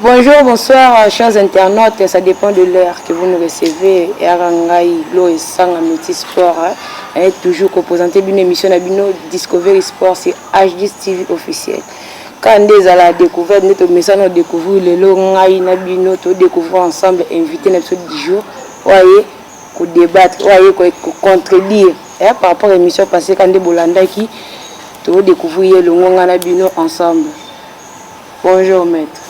Bonjour, bonsoir, chers internautes. Ça dépend de l'heure que vous nous recevez. Erangai, Lo et Sang, Métis Sport. Est toujours composanté d'une émission à Bino Discovery Sport. C'est HD TV officiel. Quand on a la découverte, nous avons découvert le Longai, Nabino, tout découvrir ensemble, inviter notre du jour. Voyez, qu'on débattre, voyez, qu'on contredire. Par rapport à l'émission passée, quand on a Bolanda qui, tout découvrir le Longai, Nabino ensemble. Bonjour, maître.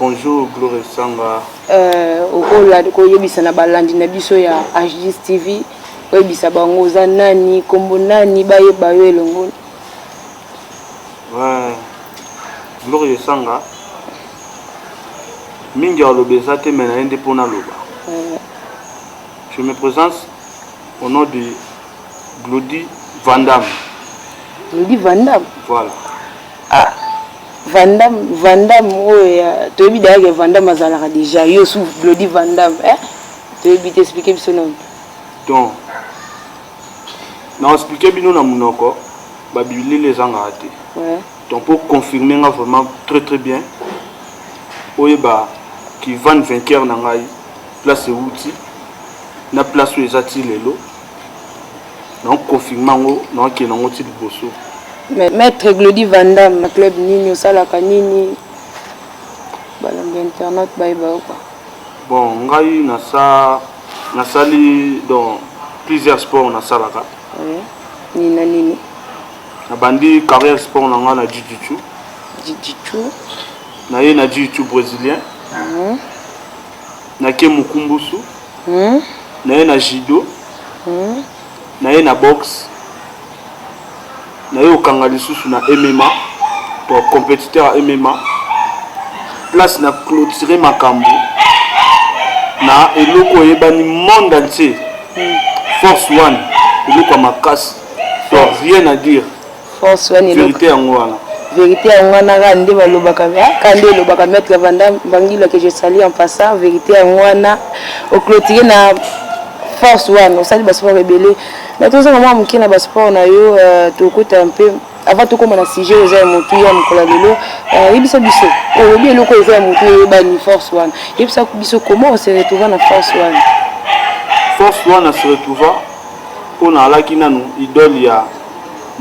Bonjour, Gloire Sanga. Okola koyebisa na balandi na biso ya HDS TV koyebisa bango za nani kombo nani bayeba yo elongo. Ouais. Gloire Sanga. Mingi alobeza te mena ende pona loba. Je me présente au nom de Glody Van Damme. Glody Van Damme. Voilà. Ah. Van Damme, tu as dit que Van Damme a déjà eu sous Glody Van Damme. Tu as dit t'expliquer ce nom. Donc, on expliqué bien dans mon corps, la Bible les a ratés. Donc pour confirmer vraiment très bien, oyeba qui vend vainqueur dans la place outil, na place où les attire les lots. Donc confirmant donc qui n'ont pas de bosso. Maître Glody Van Damme, club Nini, Salaka Nini, Balambi Internet, bye bye. Bon, ngai na sali dans plusieurs sports na Salaka. Nini. Na bandi carrière sport na nga na jiu-jitsu. Jiu-jitsu. Na ye na jiu-jitsu brésilien. Na ke mukumbusu. Na ye na judo. Na ye na boxe. Na yo kanga lisusu na MMA pour compétiteur à MMA place na clôturer makambo na eloko yebani monde entier Force One eloko makasi rien à dire Force One vérité en wana vérité en wana rande balobaka kande lobaka Maître Van Damme bangila que je salue en passant vérité en wana au clôturer na Force One au sali baspo rebelle. Mais tout ça maman mukina baspo na yo to côté un peu avant tout comme on a sujet aux ailes motu ya mukola lelo ibisa biso o bien loko aux ailes motu ba ni Force One ibisa biso comment on se retrouve dans Force One. Force One se retrouve on a là qui nanu idole ya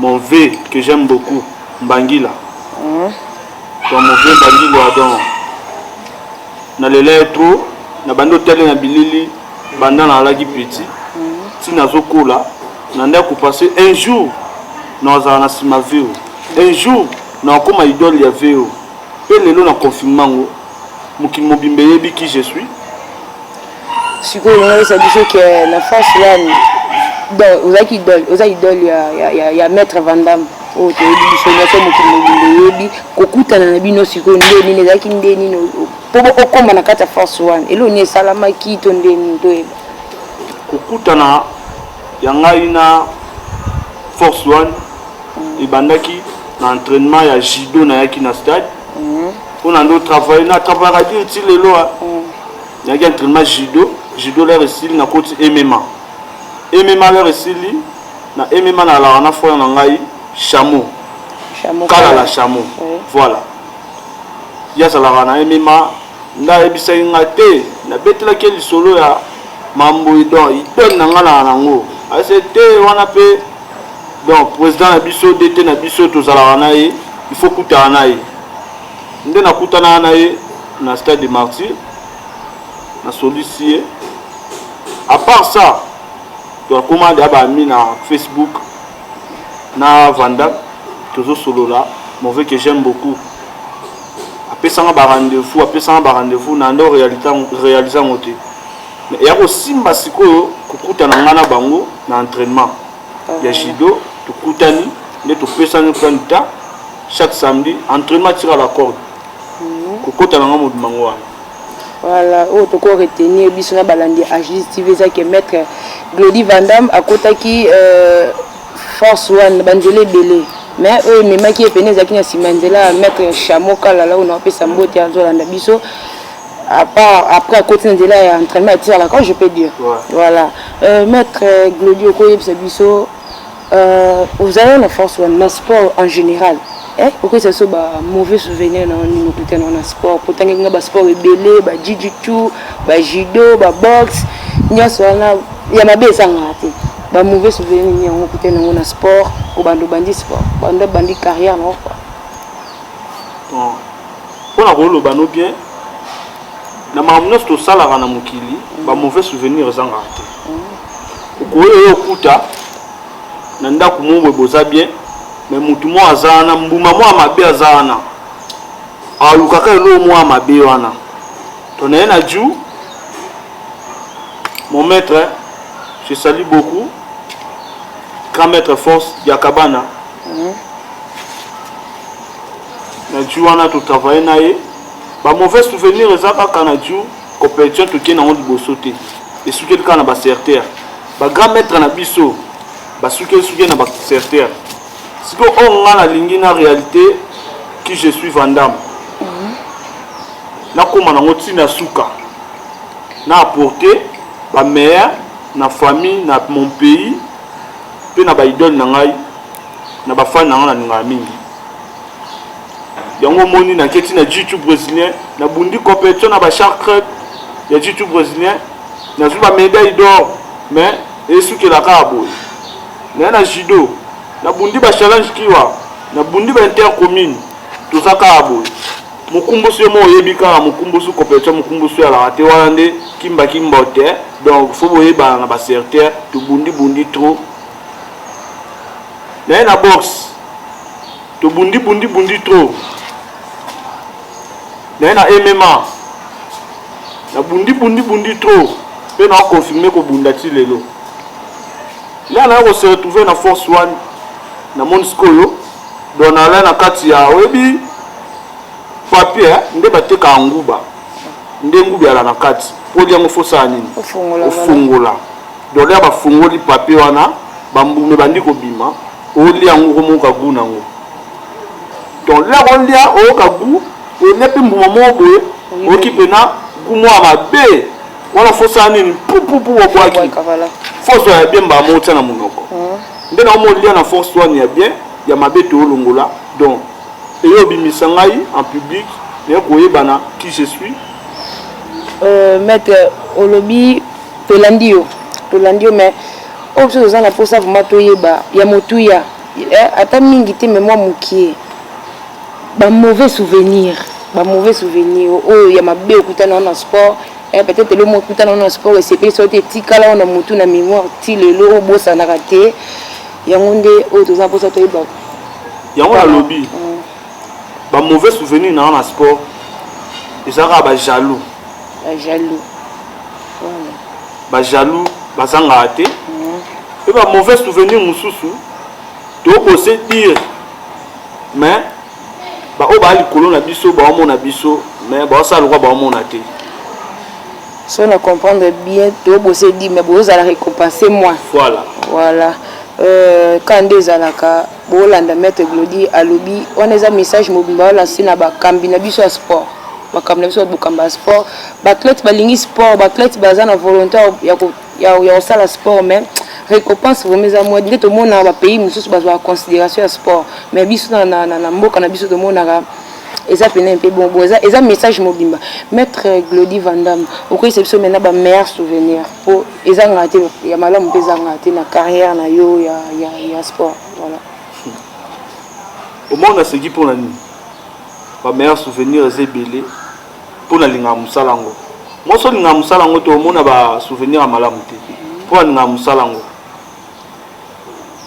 mon V que j'aime beaucoup Mbangila. Donc mon V Mbangila donc na lele trop na bando tele na bilili banda na lagi petit si nazokola nanda ko passer un jour nous avons ma vie un jour na comme idole ya veo et lelo na confinement mukimo bimbe qui je suis siko on ça dit que la Force One donc aux idole ya Maître Van Damme o to di sonya ko mukimo bimbe kokutana na bino siko ndeni ne zaki ndeni no pobo okoma na kata Force One elo ni salama ki to ndeni to eba kokutana yanga ina Force One ibandaki na entraînement ya judo na yaki na stade on a travaillé na travail dire ti lelo yaki entraînement judo leur style na côté MMA leur style na MMA na la na fois na ngai chameau kala la chameau voilà ya sala na MMA nda ebisa ngate na betela ke lisolo ya mambo idon na ngala nango c'était wana pe donc président na biso DT na biso to zala na ye il faut kuta na ye nde na kuta na ye na stade de Martyrs na solicier à part ça tu as commandé ba mi na Facebook na Vanda toujours solo là mauvais que j'aime beaucoup après ça ba rendez-vous na ndo réaliser ngote il y a aussi masiko kukuta na ngana bango na entraînement ya judo to kutani ne to pesa ne planta chaque samedi entraînement tire à la corde kukuta na ngamo bango wana voilà o to ko retenir biso na balandi HDS TV ça que Maître Glody Van Damme a kotaki Force One banzele belé mais eux même qui est pené zaki na simandela Maître Chameau kala là on a pesa mbote ya zolanda biso après à côté de là entraînement tire à la corde je peux dire voilà Maître Glody Okoye biso vous avez la Force One, le sport en général. pourquoi ça soit ba mauvais souvenir na ni okuta na sport pourtant nga ba sport ebele ba jiu-jitsu ba judo ba boxe nyonso wana ya mabe sanga te ba mauvais souvenir ni okuta na sport ko bando bandi sport bando bandi carrière na quoi bon pour la rôle bano bien na mamnos to sala na mukili ba mauvais souvenir sanga te ko okuta na ndako momwe boza bien mais mutu mo azana mbuma mo amabe azana alukaka lo mo amabe wana to na ju mon maître je salue beaucoup grand maître force Yakabana na ju wana to travailler na ye ba mauvais souvenir ezaka kana ju compétition to kena on liboso te et souke kana ba certain ba grand maître na biso ba souke na ba certain. Si on a la réalité qui je suis Vandam, na comme on na souka, na apporté ma mère, na famille, na mon pays, puis na ba idole na ngai, na ba fan na nga mingi. Yango moni na keti na jiu brésilien, na bundi compétition na ba chakre, ya jiu brésilien, na zuba médaille d'or, mais et souke la kabo. Na judo. Na bundi ba challenge kiwa na bundi ba intercommune to saka abo mukumbusu mo yebika mukumbusu compétition mukumbusu ya la te wande kimba te donc faut boyeba na ba certain to bundi trop na box to bundi trop na MMA na bundi trop pe na confirmer ko bunda ti lelo là na se retrouver na force one na Monisco yo don ala na kati ya webi papier nde bateka nguba nde ngubi ala na kati poli yango fosa nini ofungola don ya bafungoli papier wana bambume bandi ko bima oli yango ko moka guna ngo don la rondia o ka gu o nepe mbuma mobo o kipena gumo amabe wala fosa nini pupu obwaki fosa ya bien ba mota na munoko ndé na mo lia na force one ya bien ya mabeto olongola donc eyo bimisangai en public mais koyebana qui je suis maître olobi tolandio mais option za na posa vraiment toyeba ya motuya ata mingi te mais moi mukie ba mauvais souvenir oh ya mabe okutana na sport peut-être le mot okutana na sport et c'est pas sorti tikala on a mutu na mémoire ti lelo obosa na raté yango nde oyo toza mposa toyeba yango na lobi ba mauvais souvenir na sport ezaka ba jaloux bazanga te et ba mauvais souvenir mususu to bosser dire mais ba o ba likolo na biso ba omona biso mais ba osala kwa ba omona te so na comprendre bien to bosser dire mais bo za récompenser moi voilà quand des alaka bolanda maître Glody alobi on a un message mobimba lancé na ba kambi na biso sport ba kambi na biso bokamba sport ba athlète balingi sport ba athlète baza na volonté ya sala sport mais récompense vraiment za moi ndé to mona ba pays mususu bazwa considération ya sport mais biso na mboka na biso to mona eza pena un peu bon eza message mobimba maître Glody Vandam oko exception maintenant ba meilleur souvenir pour eza ngate ya malamu peza ngate na carrière na yo ya sport voilà au monde a segui pour la nuit ba meilleur souvenir eza belé pour la linga musalango moi so linga musalango to mona ba souvenir à malamu te pour la linga musalango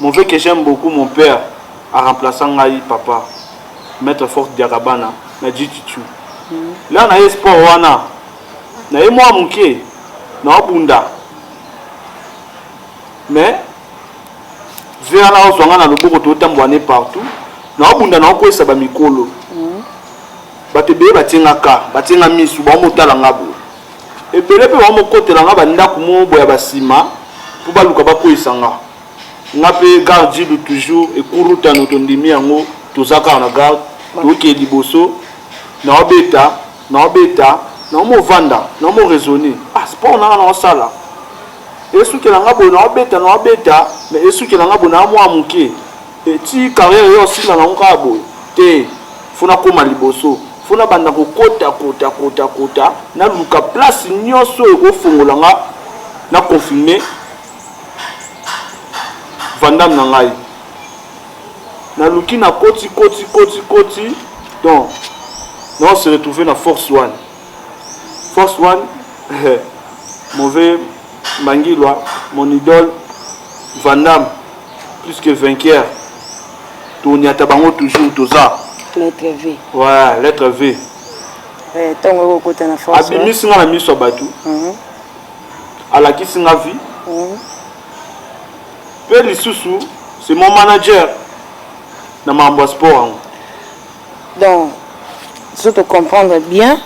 mon vieux que j'aime beaucoup mon père a remplacé ngai papa maître force Yakabana na jiu-jitsu là na sport wana na ye moi muke na bunda mais vers là on s'en a le beaucoup de temps partout na bunda na ko esa ba mikolo batebe batinga misu ba motala ngabo e bele pe ba mokotela ngaba ndako mo boya basima pour baluka ba ko isanga ngape garde toujours et kuruta no tondimi yango tozaka na garde toke liboso na obeta na mo vanda na mo raisonner sport na sala esuki na ngabo na obeta mais esuki na ngabo na mo amuke et ti carrière yo sila na ngabo te funa koma liboso funa banda ko kota na luka place nyonso ko fongola nga na confirmer Vandam na ngai na luki na koti donc on se retrouver na Force One mauvais Mangilwa mon idole Vandam plus que vainqueur Tonyata bango toujours toza lettre V. Ouais, lettre V. Tongo kota na Force One. Abimi singa na miso batu. Alaki singa vie. Pe lisusu, c'est mon manager dans ma sport. Donc, si tu comprendre bien,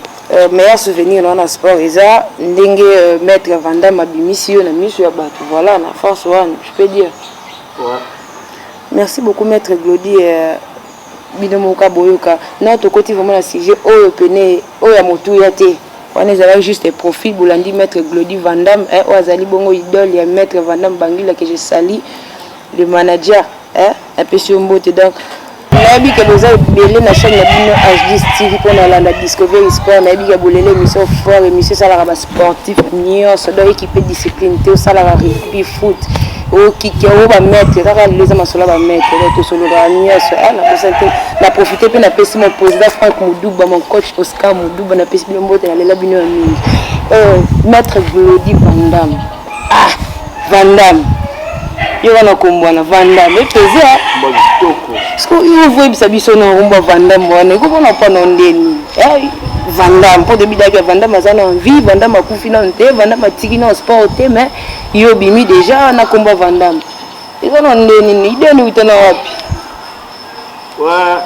meilleur souvenir dans le sport, ça, ndenge maître Vandam Abimi si on a mis sur batu. Voilà, na Force One, je peux dire. Ouais. Merci beaucoup maître Glody. Binomoka boyoka notre côté vraiment la sujet oyo pene oyo ya motu ya te on est avec juste un profil Boulandi maître Glody Vandam o azali bongo idole ya maître Vandam Bangila que je salue le manager un peu sur mbote donc nabi que boza belé na chaîne na bino HD TV pour na landa Discovery Sport nabi ka bolele émission fort émission ça la sportif nyonso do équipe discipline te ça la rugby foot o kiki o ba mettre kaka leza masola ba mettre to solo la nyonso na posante na profiter pe na pesi mon président Franck Moudouba mon coach Oscar Moudouba na pesi bino mbote na lela bino mingi maître Glody Vandam Vandam yo wana kombwana Vandam epeze Mbalitoko parce que yo voye bisabiso na rumba Vandam wana ko bona pa na ndeni Vandam pour début d'année Vandam azana envie Vandam akufi na nte Vandam atiki na sport te mais yo bimi déjà na komba Vandam eza na ndeni ni ideni utana wapi ouais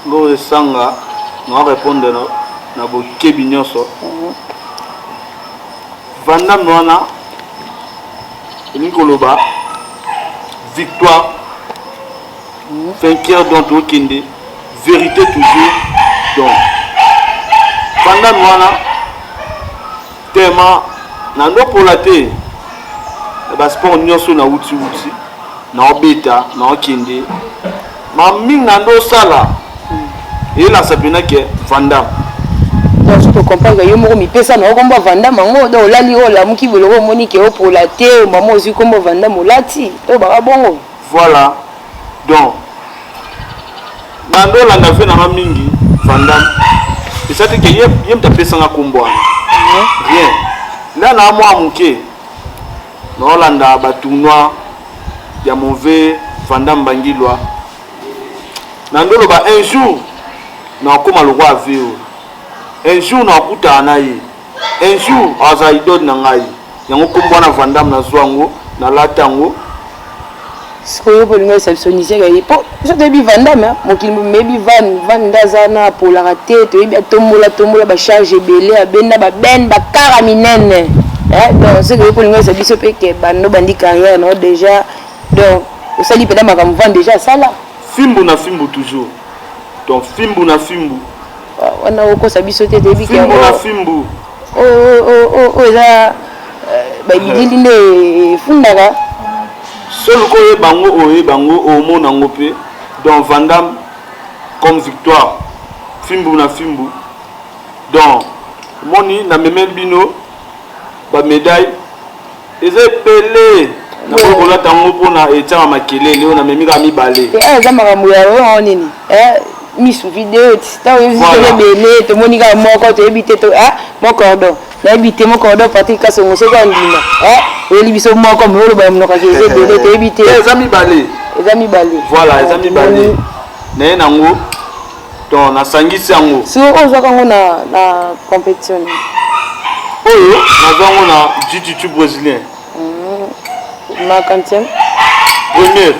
ngo sanga na répondre na bokebi nyonso Vandam wana Nikoloba victoire vainqueur dont au Kinde vérité toujours donc Vandam wana tema nando polate ba sport nyonso na uti na obeta na Kinde ma ming nando sala et la sapena que Vandam donc je peux comprendre yo moko mi pesa na komba Vandam ngo do lali o la muki bolo moni ke o polate maman aussi komba Vandam olati to ba bongo voilà donc nando la na fait na mingi Vandam et ça que yem ta pesa na kombo rien là na moi muke na Hollanda ba tournoi ya mauvais Vandam Bangilwa nando lo ba un jour na koma le roi veo un jour na kuta na ye un jour aza idole na ngai yango kombo na Vandam na zwango na latango sikoyo bolingo exceptionnise ga yipo so debi Vandam mokili mebi van ndazana polaka te toyebi tombola ba charge belé abenda ba ben ba kara minene donc c'est que bolingo exceptionnise pe ke bando bandi carrière no déjà donc osali peda makambo van déjà sala fimbu na fimbu toujours donc fimbu na fimbu wana okosa biso te debi ke fimbu na fimbu eza babilili nde fundaka seul ko bango o mona ngope donc Vandam comme victoire fimbu na fimbu donc moni na memel bino ba médaille eza pelé na bokola tango pona etama makelele na memika mibale eza makambo ya nini misu vidéo ta visite belé to monika moko to ebité to mon cordon na ebité mon cordon Patrick Kasongo se ka ndima eli biso moko mo ba mnoka ke eze belé to ebité eza mibale voilà eza mibale na nango to na sangisi yango so ozwa kango na compétition oyo na zango na jiu-jitsu brésilien ma quantième première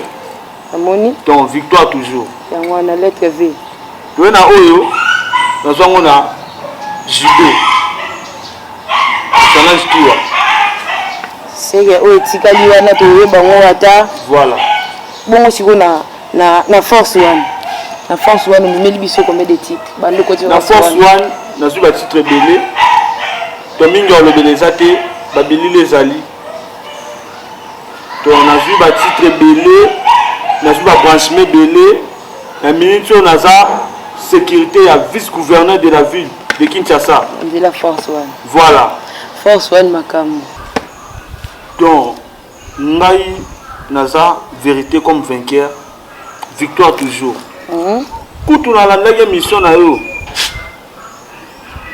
amoni donc victoire toujours yango na lettre V to na oyo na zango na judo challenge kiwa c'est que oyo tikali wana to yeba ngo ata voilà bongo siko na Force One na Force One mumeli biso combien de titres bando côté na Force One na su ba titre belé to mingi o lebele zate ba bilile zali to na su ba titre belé na suba branchement belé na minute on a sécurité à vice-gouverneur de la ville de Kinshasa de la Force One. Voilà. Force One Makam. Donc ngai naza vérité comme vainqueur, victoire toujours. Kutu na landaki mission na yo.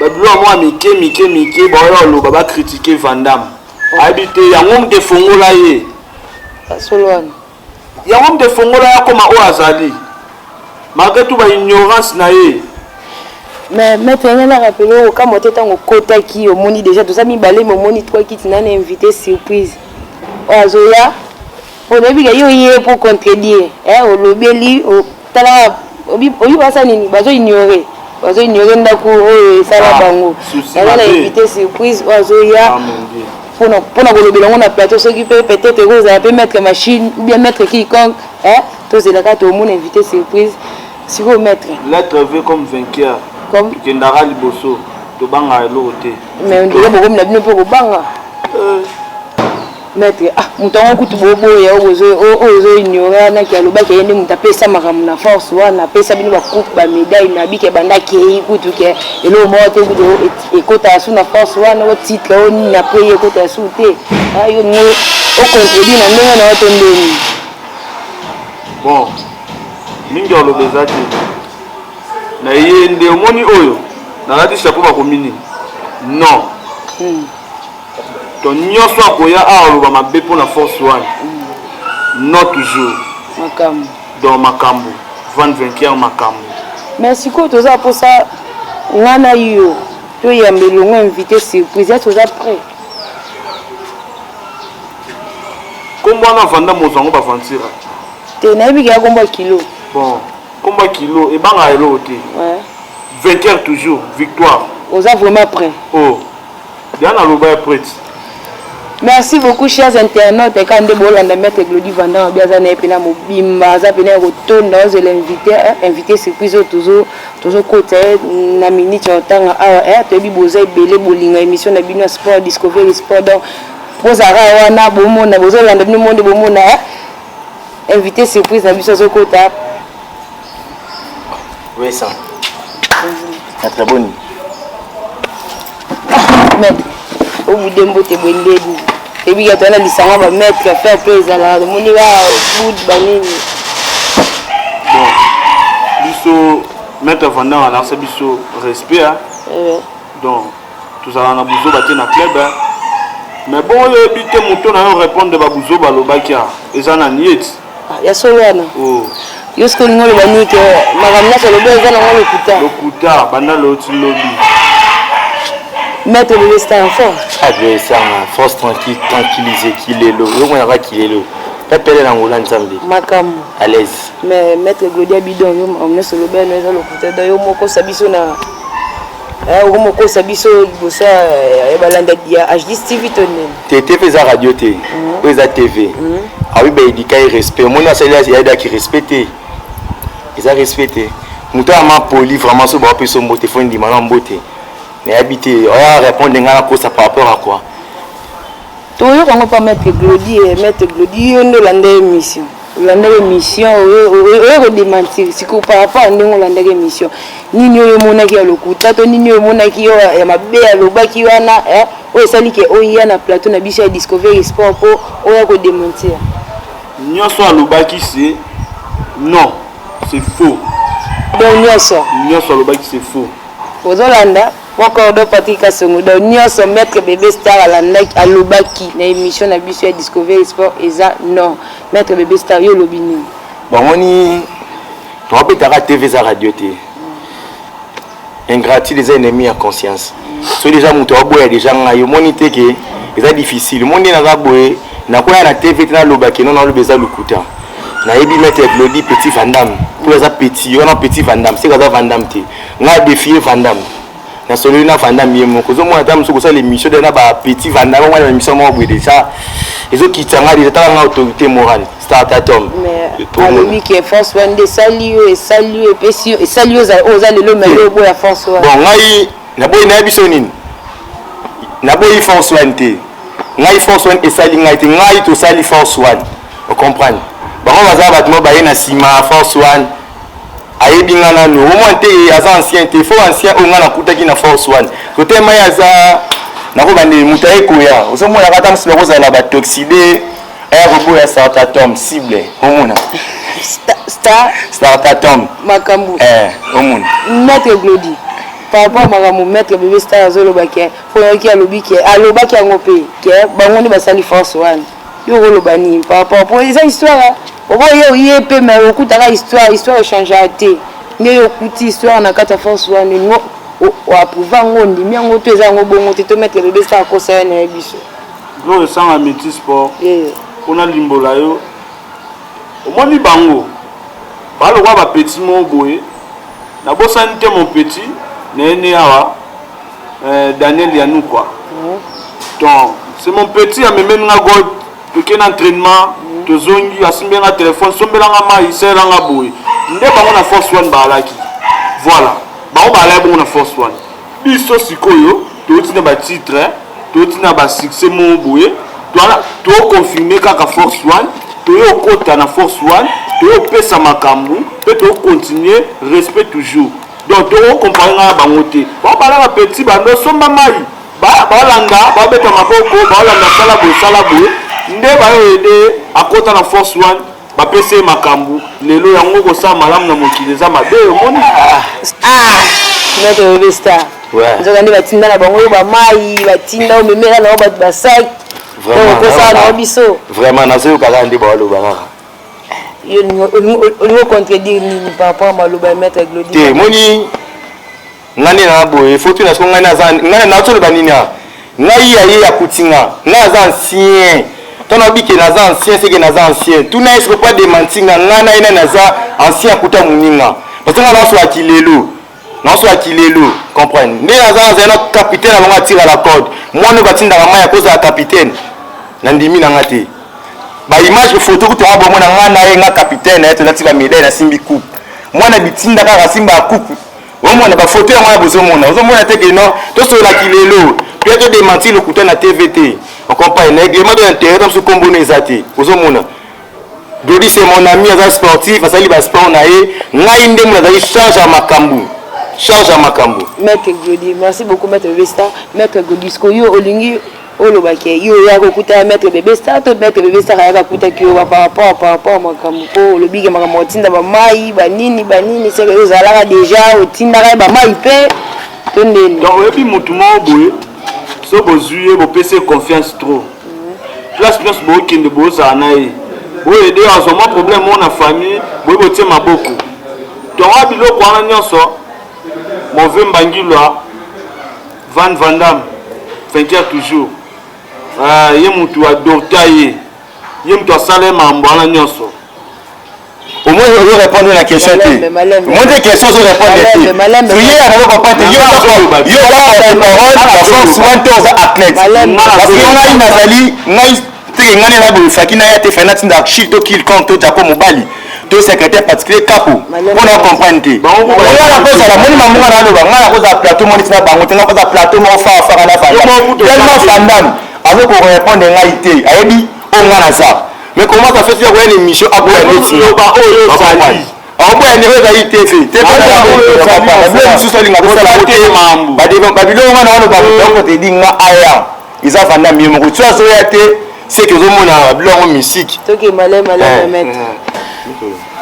Babilo moi mike ba lo baba critiquer Vandam. Habité yango de fongola ye. Solwan. Yango de fongola ya comme o azali. Malgré tout ba ignorance na ye. Mais maintenant la rappelé quand moi t'étais en kota qui au moni déjà tout ça mi balé mon moni toi qui t'en invité surprise. Oazoya. On a vu que yo yé pour contredire. Au lobeli au tala obi basa nini bazo ignorer. Bazo ignorer ndako sala bango. On a invité surprise Oazoya. Pour na kolobela on a plateau ceux qui peut peut-être vous peut mettre machine ou bien mettre quiconque tous les cas tout le monde invité surprise si vous mettre l'être vu comme vainqueur comme Kendara Liboso to banga l'autre mais on dirait beaucoup na bino pour banga mettre mutango kutu bobo ya ozo ignorer na ki aloba ke yende mutapesa makamu na Force One na pesa bino ba coupe ba médaille na bike banda ke kutu ke elo mote kutu ekota su na Force One o titre o ni na paye ekota su te ayo ni o contredire na ndenge na otondeni bon mingi olobeza te na yende omoni oyo na lati chapeau ba komini non ton nyonso akoya aloba mabe pour la Force One non toujours makambo dans makambo 25 makambo merci ko toza pour ça ngana yo to yambelo ngo invité surprise ya toza prêt kombo na vanda mozango ba vantira te na yebi ya kombo kilo bon kombo kilo e banga elo te ouais vainqueur toujours victoire oza vraiment prêt oh Diana Loba est prête. Merci beaucoup chers internautes et quand de bolanda mettre Glody Vandam bien za na pena mobimba za pena rotonda aux l'invité invité surprise toujours côté na minute otanga awa to bi boza belé bolinga émission na bino sport discovery sport donc pozara wana bomona bozo landa bino monde bomona invité surprise na biso zo kota oui ça très bonne maître au bout de mbote bwendeni et puis il y a lisanga ba maître faire plaisir là le moni va bout banini bon biso maître Vandam a lancé biso respect donc tous allons na buzo baté na club mais bon yo bité muto na yo répondre ba buzo ba lobakia ezana niet ya solwana oh yosko ngolo banike magamna so lobo ezana ngolo lokuta banda loti lobby mettre le star fort bien ça force tranquilliser qu'il est là on va qu'il est là pas perdre l'angola nzambe makam à l'aise mais mettre Glodia bidon yo on so lobo na zo lokuta da yo moko sabiso na o moko sabiso bosa e balanda dia HD TV tonen TT za radio T za TV ah oui ben il y respect mon celle-là il y a qui respecter ils a respecté muto ama poli vraiment so ba peso mo téléphone di mama mbote mais habité on va répondre ngana ko ça par rapport à quoi to yo ko pas mettre Glody yo ndo landa émission landa émission o démentir siko par rapport à ndenge landa émission nini yo mona ki lokuta to nini yo mona ki yo ya mabe ya lobaki wana o sali ke o ya na plateau na biso ya Discovery Sport po o ya ko démentir nyonso alobaki c'est non c'est faux donc nyonso alobaki c'est faux ozolanda encore do Patrick Kasongo donc nyonso maître bébé star alanda alobaki na émission na biso ya Discovery Sport eza non maître bébé star yo lobini bon moni to apetaka TV za radio T ingratitude des ennemis à conscience so déjà muto aboya déjà ngayo moni teke eza difficile moni na gaboye na kwa na TV na lobaki non na lobeza lukuta na yebi mettre Glody petit Vandam pour les petits on a petit Vandam c'est ça Vandam te nga défier Vandam na solo na Vandam yemo ko zo mo adam so ko ça l'émission de na ba petit Vandam on na émission mo bwe déjà ezo kitanga déjà ta na autorité morale start atom mais alobi que Force One de saluer et pesi et saluer aux alelo mais le boya Force One bon ngai na boy na biso nini na boy Force One te ngai Force One et sali ngai te ngai to sali Force One on comprend bango baza bato mo baye na nsima force one ayebi nga nanu omoi te aza ancien te fo ancien oyo nga nakutaki na force one kote mai aza nakobande moto ayekoya ozomona kata mosi bakozala batoxide aerobo ya startatom cible omona startatom makambo omona maître Glody par rapport à makambo maître bébé star azolobaki foyoki alobaki yango mpe ke bango nde basali force one yo koloba nini par rapport po eza histoire oye mpe me okutaka histoire echangeaka te nde okuti histoire na kati ya force one ningo oapprouve yango ondimi yango to eza yango bongo te to maître bébé star akosa yo na ye biso glo esanga métis sport mpona limbola yo omoni bango balokwa bapeti mo boye nabosani te mon petit nayene awa Daniel Yanou quoi donc c'est mon petit amemeni nga god toke na entraînement tozongi asimbi nga téléphone sombelanga mai iselanga boye nde bango na force one baalaki voilà bango baalaki bongo na force one biso sikoyo touti na batitre touti na basuccès mo boye toconfirme kaka force one toyo okota na force one toyo opesa makambo mpe toyo continue respect toujours donc tokocompare nga na bango te bango balaka petit bando somba mai balanda babeta maboko balanda sala boye nde bayoyede akota na force one bapesa ye makambo lelo yango kosala malamu na mokili eza mabe omoni maître bébé star nzoka nde batinda na bango oyo bamai batinda omemela nango bato basaki okosala nango biso vraiment nazoyokaka nde baoloba kaka olingo contredire nini par rapport à maloba ya maître Glody te moni nga nde na boye fo tuna siko ngai nazoloba nini ngai yaye akuti nga aza ancien to nabike naza ancien seke naza ancien tuna ye siko pa demanti nga ngai na ye nani aza ancien akuta moninga parce que nga naosoaki lelo comprendre nde naza nazali na capitaine na bango atira la corde mwana batindaka mai akozala capitaine na ndimi na nga te baimage photo kutonga bomona nga na ye nga capitaine na ye tolati bamedaille nasimbi coupe mwana bitinda kaka asimba ya coupe omona bafoto yango ya bozomona ozomona te ke non tosololaki lelo mpe todemanti lokuta na tv te ocomprendre règlement de l'intérêt tam so kombono eza te ozomona Glody c'est mon ami aza sportif asali basport na ye ngai nde mona azali charge ya makambo maître Glody merci beaucoup maître bébé star maître Glody sko yo olingi olobaki yo oyaka okuta maître bébé star to maître bébé star ayaka akutaki yo par rapport makambo mpo olobiki makambo otinda bamai banini seke ozalaka déjà otindaka ye bamai mpe to ndeni donc oyebi motu moko boye so bozwi ye bopesa confiance trop place nyonso bookende bozala na ye boyede azoma problème mo na famille boye botie maboko tonga biloko wana nyonso move mbangilwa van vandam vainqueur toujours ye mutu adorta ye mutu asala mambo wana nyonso au moins je répondre à la question moi des questions je répondre tu y a comprendre yo la force one to athlète parce que ngai nazali ngai te ngane na bo fakina ya te fena tinda chill to kill compte to Jacob Mobali to secrétaire particulier capo on comprendre te on la cause la moni mamunga na loba ngala cause plateau moni tina bango tinga cause plateau mo fa na fa tellement fandam avec pour répondre ngai te ayebi o ngana za mais comment ça fait faire une émission à boire des tirs en boire des réalités TV TV même sous solinga ko sala côté mambo babilo ngana wana ba ko te dinga aya isa fanda miemo ko tso ya te c'est que zomona babilo musique toki malema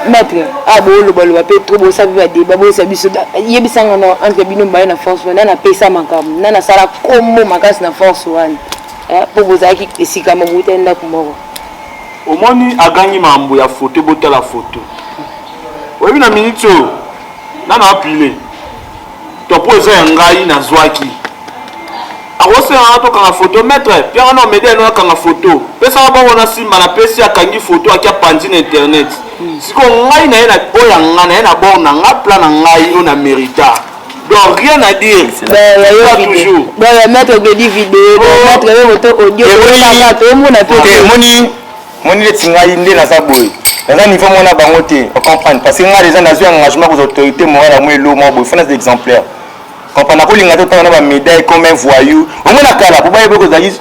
maître abolo balo ba pe trop bo sabi ba débat bo sabi so yebisanga na entre bino mbaye na force wana na pesa makam na sala kombo makasi na force wana po bozaki esika mo butenda kumoko omoni agangi mambo ya photo botala photo oyebi na minute oyo nana apile topo eza ya ngai nazwaki akosenganga tokanga photo maître pianga na omedi eno akanga photo pesaka bango na nsima na pesi akangi photo akia panzi na internet siko ngai na ye oyo ya ngai na ye na bor na ngai plan na ngai oyo na mérita donc rien à dire toujours maître Glody vidéo maître photo audio moni leti ngai nde naza boye naza niveau mona bango te ocomprendre parce que ngai déjà nazwi engagement aux autorités morale mo elo mo boye fana exemplaire comprendre nakolinga te otanga na bamédaille comme un voyou omona kala po bayebe kozali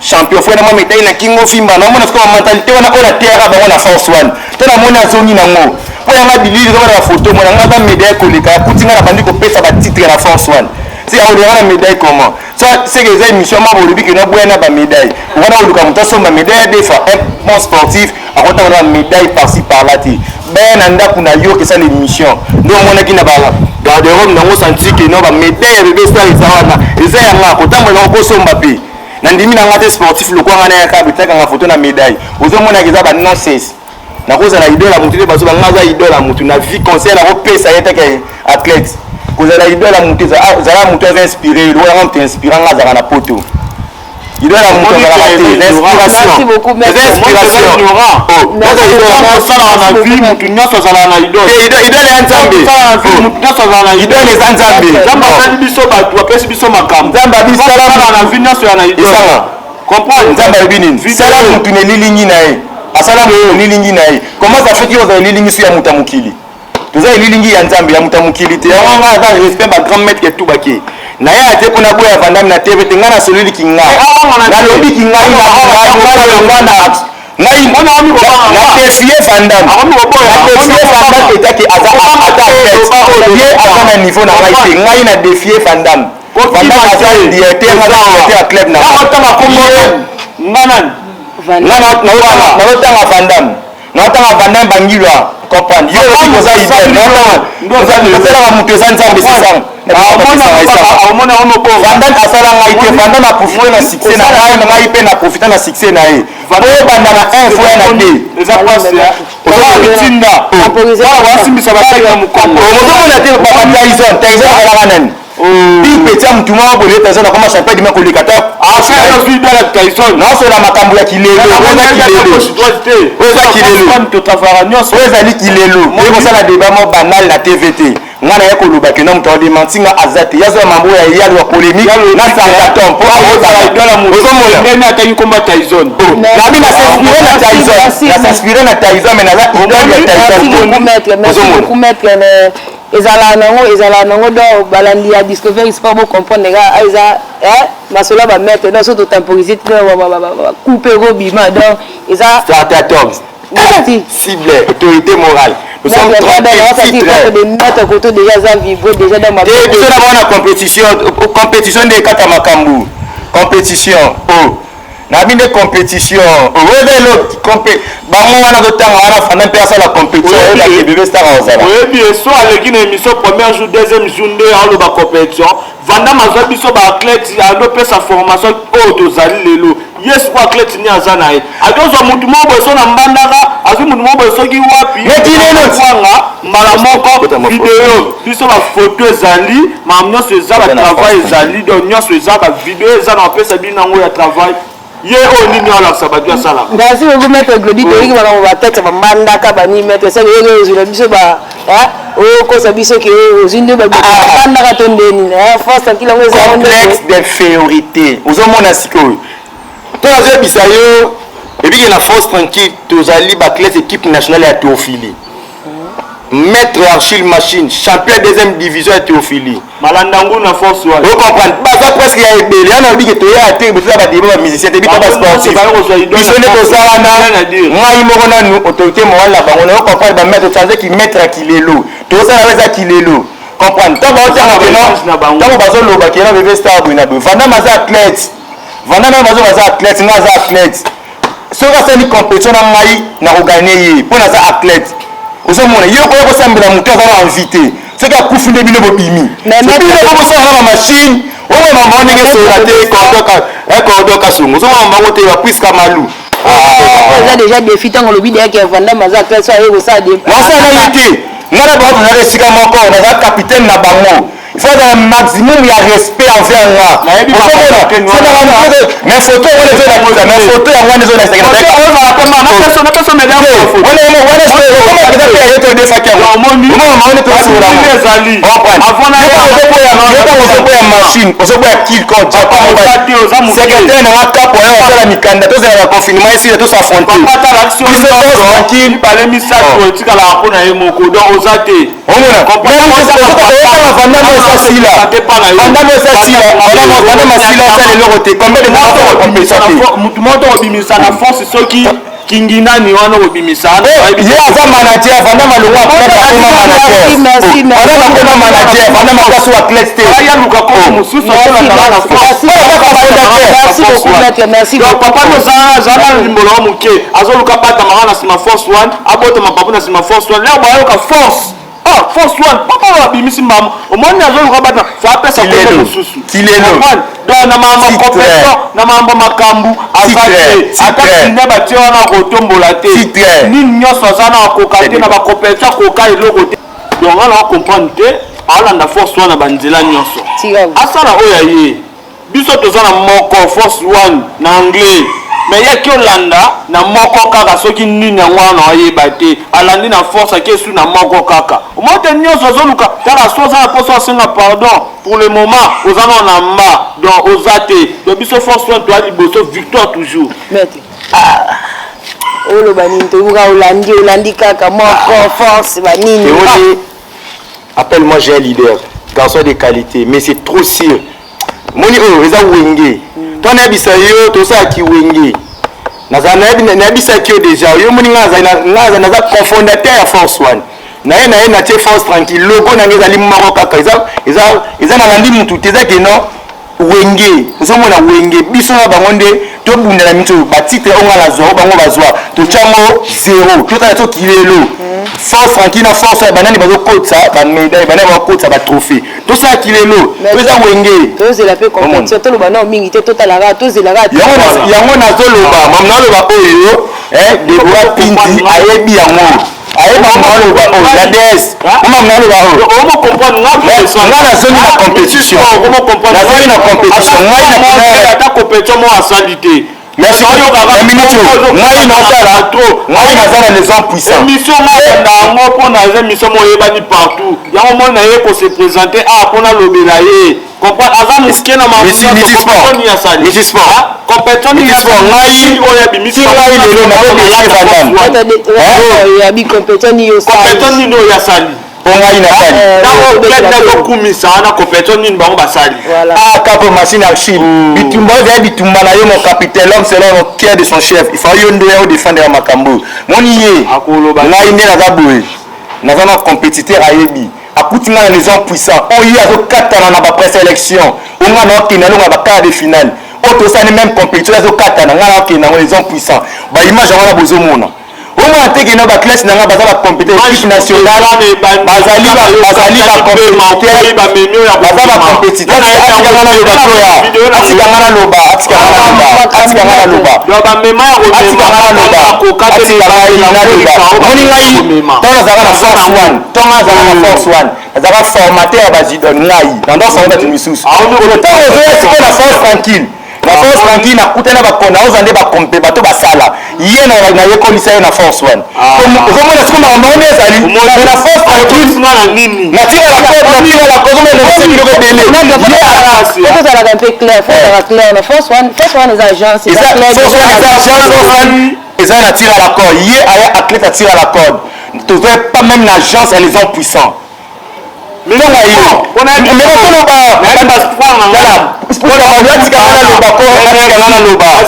champion fois na moi médaille na kingo fimba na mona comme mentalité wana on a terre ba on a force one to na mona zongi nango po yanga bilili ko na photo mona nga ba médaille koleka kutinga na bandi ko pesa ba titre na force one c'est on a médaille comment ça c'est que les émissions ma bolobi que na boyana ba médaille on a oluka muto so ba médaille des fois un bon sportif a kota na médaille par-ci par-là ti ben anda kuna yo que ça l'émission donc mona ki na ba garde-robe nango senti que no ba médaille bébé star isawana eza yanga kota mona ko somba pe nandimi na ngate sportif le kwa ngana ya kabitaka nga photo na médaille ozomona kiza ba nonsense na koza la idole mutu te baso bangaza idole mutu na vie conseil na ko pesa yeta ke athlète koza la idole mutu za mutu za inspiré le wana mtu inspirant ngaza na poto idole mutu za l'inspiration merci beaucoup merci l'inspiration ça la vie mutu nyoso za na idole idole ya nzambe mutu nyoso za na idole za nzambe nzamba sali biso batu apesi biso makambo nzamba biso na vie nyoso ya na idole comprendre nzamba ebini sala mutu ne lilingi na ye asala mutu lilingi na ye comment ça fait que vous avez lilingi sur ya mutamukili toza lilingi ya nzambe ya mutamukili te wanga za respect ba grand maître tout baki na ya te kuna boya vandam na TV te ngana solili kinga na lobi kinga ngai mona ami ko na défier vandam etaki ye azana niveau na ngai te ngai na défier vandam vandam azali directeur na club na otanga kombo ngana naotanga vandam bangilwa comprendre yo aussi koza idée ozalaka mutu eza nzambe sesang vandam asala ngai te vandam aprofite na succès na ngai na ngai mpe na profite na succès na ye oyebanda na 1 fois na 2 eza kwasiatinda wasimbisa bataki na mokongo ozomona te papa Tyson azalaka nani petit ya mutu moko boye Tyson akoma champion dima koleka ta naosola makambo ya kilelo oyo ezali kilelo ekosala débat mo banal na tv te nga na ye koloba ke na mutu ademanti nga aza te yazoya mambo ya yalo ya polémique na sangaton mpo akangi komba Tyson nabi nasinspire na Tyson mais naza idole ya Tyson ezala nango do balandi ya Discovery Sport bo comprendre nga eza masola ba mettre donc surtout temporiser couper robima donc eza stratagème cible autorité morale nous sommes de mettre côté déjà ça vibrer déjà dans ma vie biso na compétition de kata makambu compétition na binde compétition revelo bango wana totanga wana fana mpe asala compétition oyo bébé star ozala oyebi eso aleki na émission premier jour deuxième jour nde aloba compétition vandam azwa biso baathlète adopesa formation oyo tozali lelo ye siko athlète ni aza na ye akozwa mutu moko boye so na mbandaka azwi mutu moko boye soki wapi anga mbala moko video biso bafoto ezali makambo nyonso eza batravail ezali donc nyonso eza bavideo eza na bapesa bino yango ya travail ye oyo nini alakisa bato asalaka merci beaucoup maître Glody toyiki makambo batete bamandaka bani maître seke oyo ozwila biso okosa biso ke ozwi nde babandaka to ndeni force akilango eza complexe d'infériorité ozomona sikoyo to nazoyebisa yo ebiki na force tranquille tozali baclasse équipe nationale ya théophilie maître Achille Machine champion deuxième division ya théophilie malandangu na force wana vous comprenez baza presque ya ebele yana obiki toya te biso ba débat ba musicien te bito ba sportif biso ne kozala na ngai moko nanu autorité morale na bango na comprendre ba maître changer qui maître kilelo tozala weza kilelo comprendre tant ba otanga beno tant bazo loba ki na bébé star bina be vandam aza athlète vandam aza athlète nga aza athlète soki asali compétition na ngai na koganye ye mpo naza athlète ozomona ye okoya kosambela motu aza na envie soki akufi nde bino bobimi bino bokosala na machine oyo mama ndenge sola te cordo kasongo ozomona mbango te bapuiska malu eza déjà défi ntango olobi deyaki vandam aza athlète so ayekosala nasala ye te nga na bango tozala esika moko naza capitaine na bango il faut avoir un maximum de respect envers moi. Mais photo vandam eza sila Bana masila ça le roté combien de moto mutu moto obimisa na force soki kinginani wana obimisa ye aza manager vanda malongo akota koma manager ana manager vanda makaso athlete te aya luka ko mususu ola na force merci beaucoup papa no zana limbolo muke azoluka bata mangana sima force one abota mapapu na sima force one leo bayoka force force one papa wabimisi mama omoni azoluka bata fa pesa ko mususu donc na mambo compétent na mambo makambu azate atakine batie wana kotombola te nini nyonso aza na koka te na bacompétent koka eloko te donc wana comprendre te alanda force wana banzela nyonso asala oyo ye biso toza na moko force one na anglais mais yaki olanda na moko kaka soki nini yango wana ayeba te alandi na force akesu na moko kaka omote nyonso azoluka tala so aza na poso asenga pardon pour le moment oza na mba donc oza te donc biso force one toa liboso victoire toujours maître oloba nini toyoka olandi kaka moko force banini appelle-moi j'ai un leader garçon de qualité mais c'est trop sûr moni oyo eza wenge to nayebisa yo tosalaki wenge nayebisaki yo déjà yo moni nga naza cofondateur ya force one naye natie force tranquille logo nange ezali moko kaka eza nalandi mutu te eza keno wenge ozomona wenge biso na bango nde tobundela mito batitre onga na zwa bango bazwa tocyango 0 totala tokilelo force tranquille na force banani bazokotisa bamedaille banani bazokotisa batrophée tosalaki lelo toza wenge tozela mpe compétition toloba nao mingi te totalaka tozelaka yango nazoloba mama naloba oyo Debora Pindi ayebi yango ayeba maloba oyo la DS mama naloba oyo omo comprendre nga nazongi na compétition nazongi na compétition ngai na ta compétition mo asali te merci ngai naza na les hommes puissants émission nango mpo na émission moyebani partout yango moni na ye kose présenter mpona lobela ye comprendre aza mosuke na mamponi ya sali compétition ni sport ngai oyo abimisi ngai lelo nayabi compétition ni oyo ya sali pongai na sali nazokumisa wana compétition nini bango basali kapo machine archive bitumba oyo ezali bitumba na ye mon capitaine l'homme selon le cœur de son chef il faut yo nde ya odefendre ya makambo moni ye ngai nde naza boye naza na compétiteur ayebi akuti ngai na les hommes puissants oyo azokatana na bapré-sélection onga na okende alonga bakart de finale oyo tosali même compétition azokatana ngai na okende yango les hommes puissants baimage yango na bozomona omona te keno baklasse na nga baza bacompétiteur équipe nationale bazali bacompétiteur baza bacompétiteur atikanga na loba toya atikanga na loba moni ngai ntango nazalaka na force one ntango nazalaka na force one nazalaka formateur ya bazidon ngai nando sango bato misusu ntango ozoya sikoyo na force tranquille na force tranquille nakutana bakona oza nde bakompe bato basala ye nayekolisa ye na force one ozomona siko makambo oni ezali na force tranquille natira la kozomenasekiloko ebele tozalaka mpe clair fozala clair na force one eza agence eza na tire à la corde ye aya athlète atire à la corde toza pas même na agence ya les hommes puissants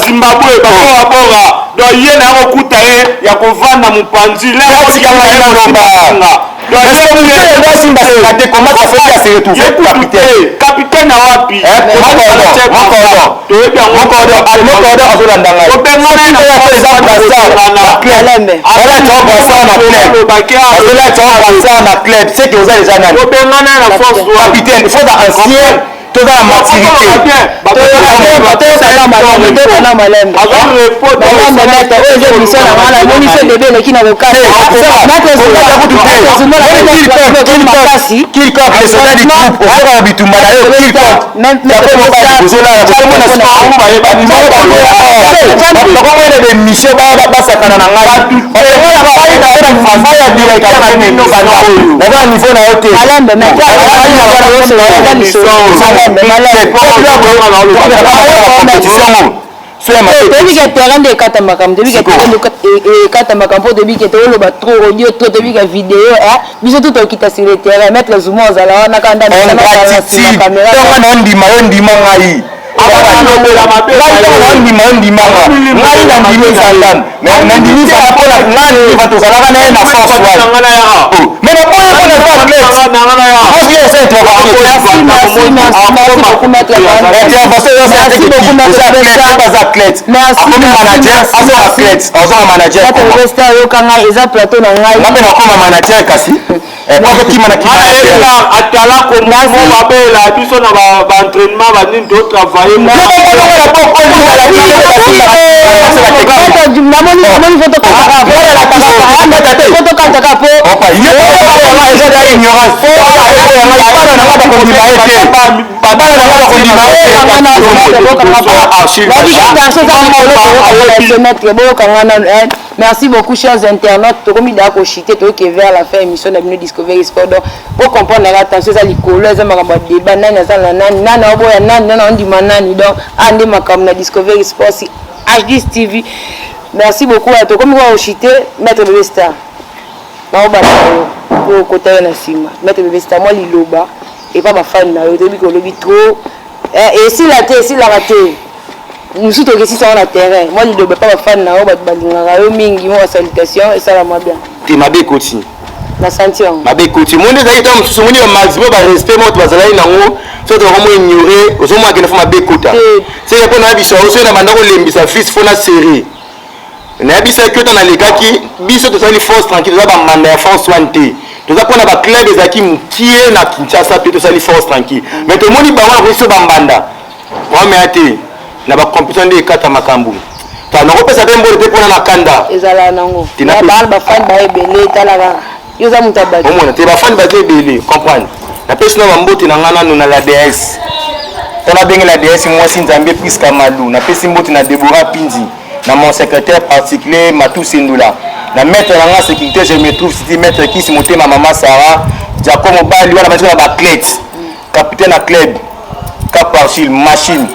zimbabwe bakobora donc ye na yakokuta ye ya kovanda mopanzi capitaine na wapi capitaine il faut da ancien toza na maturité ozoka na bitumba na yo bakomona bemission basakana na ngai naza na niveau na yo te tobika terrain nde ekata makambo tobika terrain ekata makambo mpo tobika te oloba trop audio trop tobika video biso tu tokita sur le terrain maître zuma ozala wana kanda ondima yo ndima ngai Merci beaucoup, chers internautes. Comme il a cochité, qui vers la fin émission de la Discovery Sport. Pour comprendre l'attention, ça les couleurs, ça m'a débat, Discovery Sport, HD TV. Merci beaucoup à toi. Comme vous avez cochité, Maître Bébé Star. Côté Maître Bébé Star, moi, Liloba. Et pas ma fan, je lobby trop. Et si la terre, si la raté. Nous sommes aussi sur le terrain. Moi, je ne peux pas faire de salutation et ça va bien. Tu m'as bien coaché. La sanction. Ma bien coaché. Moi, je suis un maximum de respect. Moi, je suis là. So to vraiment ignorer, aux hommes qui ne font pas bien coacher. C'est que pour nous, biso, aussi on a mandé au lembi sa fils, faut la série. Na biso que dans les gars qui biso to sali force tranquille, ça va mandé force sointé. Tout ça qu'on a ba club des aki mukie na Kinshasa, puis to sali force tranquille. Mais tout le monde il va voir aussi bambanda. Moi mais ati na ba compétition de kata makambu ta na kopesa pe mbole te pona na kanda ezala nango na ba fan ba ebele talaka yoza mutabaki omona te ba fan ba ebele comprendre na pesi na mbote na ngana no na la DS tona bengi la DS moi si nzambe Priska Malou na pesi mbote na Deborah Pindi na mon secrétaire particulier Matou Sindula na maître na sécurité je me trouve cité maître qui se monter ma maman Sarah Jacob Obali wana maître na ba clé capitaine à club cap Archil machine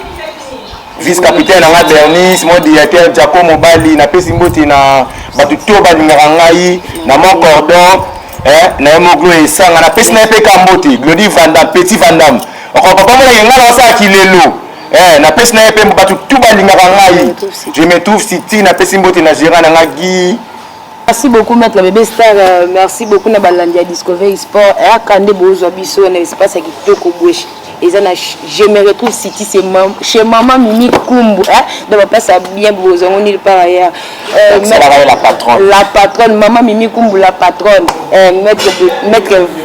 vice-capitaine na Bernice, moi directeur Jacob Mobali na pesi mboti na batu to balingaka ngai na mon cordon na Moglo esanga na pesi na pe Kamboti Glody Vandam Petit Vandam oko papa mo na ngala sa kilelo na pesi na pe batu to balingaka ngai je me trouve city na pesi mboti na gérant na ngagi. Merci beaucoup Maître Bébé Star, merci beaucoup na Balandia Discovery Sport et akande bozo biso na espace ya kitoko bweshi. Et je me retrouve city chez maman Mimi Kumbu donc place bien bozo on est par ailleurs la patronne. La patronne maman Mimi Kumbu la patronne maître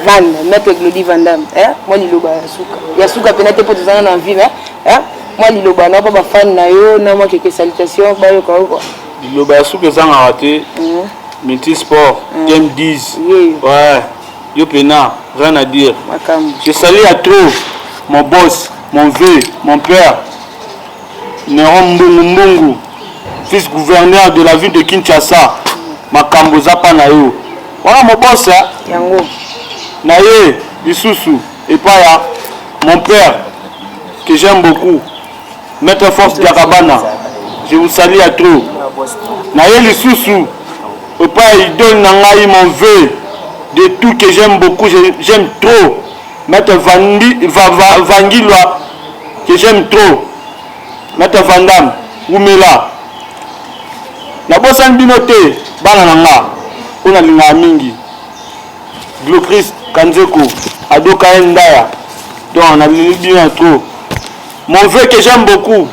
Van maître Glody Vandam moi liloba yasuka penate pour tous en vie moi liloba na pas fan na yo na moi quelques salutations ba yo quoi liloba yasuka zanga raté Multi Sport, Game 10. Ouais, Yopena, rien à dire. Je salue à trop mon boss, mon vieux, mon père, Néron Mbungu, fils gouverneur de la ville de Kinshasa, Makambo Zapanayo. Voilà mon boss, Yango. Naye, Isusu, et pas mon père, que j'aime beaucoup, Maître Force Diakabana. Je vous salue à trop. Naye, Isusu. Papa, il donne mon vœu de tout que j'aime beaucoup, j'aime trop. Maître Vangilwa, que j'aime trop. Maître Vandam, Oumela. Na bosan binote, banananga, on a linga mingi. Glocris, Kanzeko, Adoka Ndaya. Donc on a bien trop. Mon vœu que j'aime beaucoup,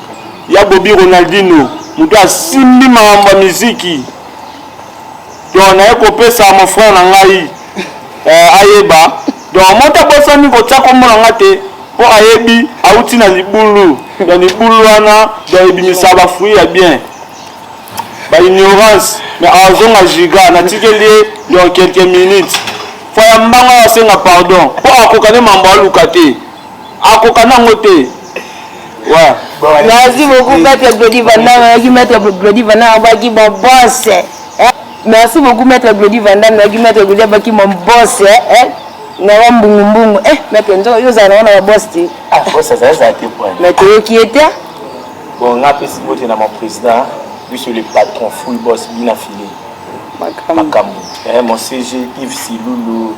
il y a Bobby Ronaldinho, Mouta Simbi Mamba Miziki. Donc on a coupé ça mon frère Nangaï Ayeba. Donc moi t'as pas ça ni pour ça comme on a été pour Ayebi Aouti na libulu dans libulu ana dans ibimisa ba fouiller bien. Ba ignorance mais azon a giga na tikeli dans quelques minutes. Faut mbanga senga pardon. Pour akokane mamba lukate. Akokana ngote. Ouais. Merci beaucoup Maître Glody Vandam, Maître Glody Vandam qui bon boss. Merci beaucoup Maître Glody Vandam, Maître Glody Baki mon boss na mbungu Maître Nzo yo za na boss ti boss ça a été point Maître qui était bon on a fait voter na mon président lui sur le patron full boss bien affilié Makambu mon CG Yves Siloulou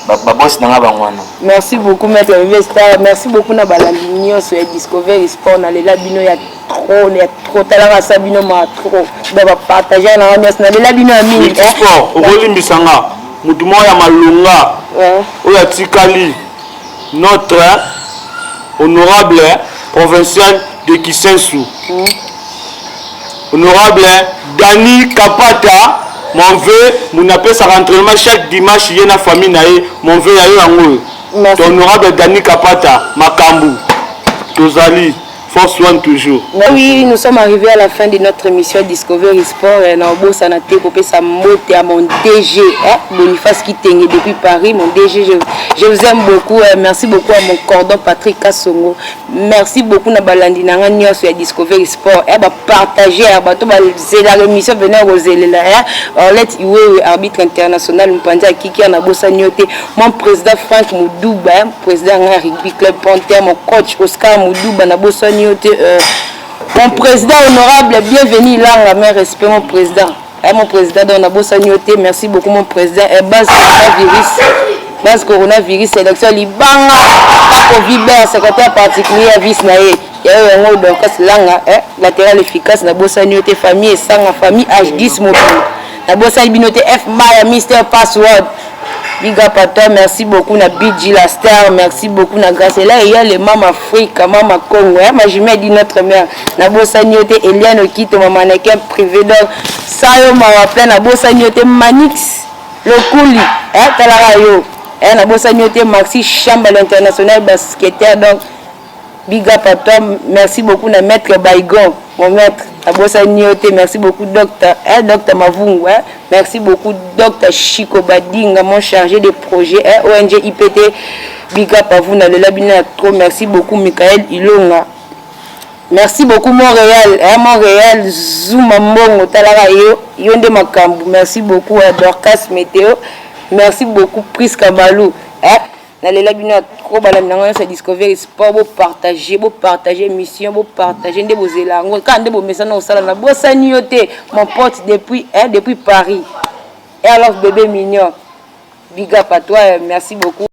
babosi nanga bangwana. Merci beaucoup maître Star, merci beaucoup na balalinion sur Discovery Sport na lela bino ya trop talanga sa bino ma trop ba partager na ambiance na lela bino ya mingi sport okolimbisanga mutu mo ya malunga oya tikali notre honorable provincial de Kisensu honorable Dani Kapata. Mon vœu, mon appel sa entraînement chaque dimanche, il y a une famille, mon vœu, il y a un ton honorable Dani Kapata, Makambu, Tozali, Force One toujours. Oui, nous sommes arrivés à la fin de notre émission Discovery Sport. Et nous avons coupé sa motte à mon DG, Boniface Kitenge depuis Paris. Mon DG, je vous aime beaucoup. Merci beaucoup à mon cordon Patrick Kassongo. Merci beaucoup à Balandi Nangani sur Discovery Sport. Partager, la émission venait Rosélela. Orlette Iwe, arbitre international, Mpanja Kiki, Anabosa Nyote. Mon président Franck Moudouba, président Rugby Club Panther, mon coach Oscar Moudouba, Nabosa mon président honorable, bienvenue là, mes respect mon président. Mon président Donabo Sanyote, merci beaucoup mon président. Base coronavirus, élection Libanga, Covid, secrétaire particulier, vice naé. Il y a eu un mot langa, latéral efficace, Nabo Sanyote, famille et sang, famille H10 mobile. Nabo Sanyote, F Maya, Mister Password. Big up à toi, merci beaucoup na BG la star, merci beaucoup na grâce. Et là il y a les Mama Afrique, Mama Congo, ma jumelle dit notre mère. Na Bosanyote Eliane Okito, ma mannequin privé donc Sayo ma plein na Bosanyote Manix, le Kouli, Talarayo, na Bosanyote Maxi Chamba l'international basketteur donc big up à toi, merci beaucoup na maître Baigon, mon maître. Merci beaucoup docteur Mavungu, merci beaucoup docteur Chico Badinga, mon chargé de projet ONG IPT, big up à vous dans le labinet trop, merci beaucoup Michael Ilonga, merci beaucoup Montréal, Zuma Mbongo, Talarayo, Yonde Makambu, merci beaucoup à Dorcas Météo, merci beaucoup Priska Malou, dans les labinets trop balananga ça Discovery Sport vous partager mission vous partager de vos élango quand de vos messages au salon la Bosaniote mon pote depuis Paris et alors bébé mignon big up à toi merci beaucoup.